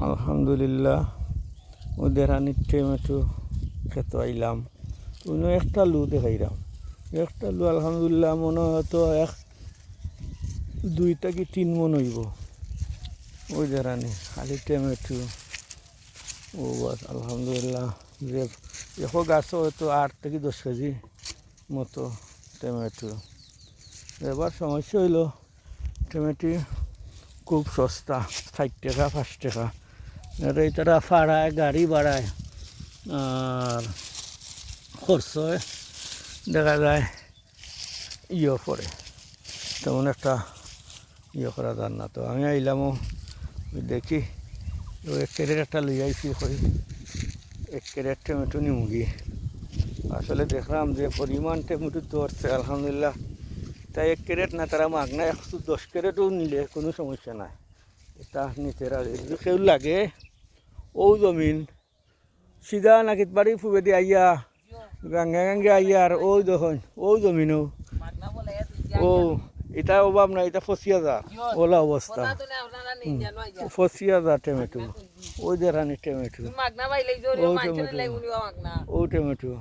আলহামদুলিল্লাহ ওদের হানি টমেটো খেতে আইলাম কোনো একটা লু দেখাইলাম একটা লু আলহামদুলিল্লাহ মনে হয়তো 2 থেকে 3 মন হইব ওদের হানি খালি টমেটো ও বাস আলহামদুলিল্লাহ যে দেখো গাছও হয়তো 8 থেকে 10 কেজি মতো টমেটো এবার সমস্যা হইল টমেটো খুব সস্তা 60 টাকা 5 টাকা আর এই তারা ভাড়ায় গাড়ি ভাড়ায় আর খরচয় দেখা যায় পড়ে তেমন একটা করা যান না তো আমি আইলামও দেখি 1 ক্যারেট একটা লই আইছি করি 1 ক্যারেট টমেটো নিমুগি আসলে দেখলাম যে পরিমাণ টমেটো ধরছে আলহামদুলিল্লাহ তাই 1 ক্যারেট না তারা মাগনা 110 ক্যারেটও নিলে কোনো সমস্যা নাই এটা নিতে যদি কেউ লাগে ও জমিন সিধা নাকি বাড়ি ফুবে দিয়ে আইয়া গাঙ্গে গাঙ্গে আইয়া আর ওই দেখুন ও জমিনও ও এটা অভাব নাই এটা ফসিয়া যা ওলা অবস্থা ফসিয়া যা টমেটো ওই যে রানি টমেটো ও টমেটো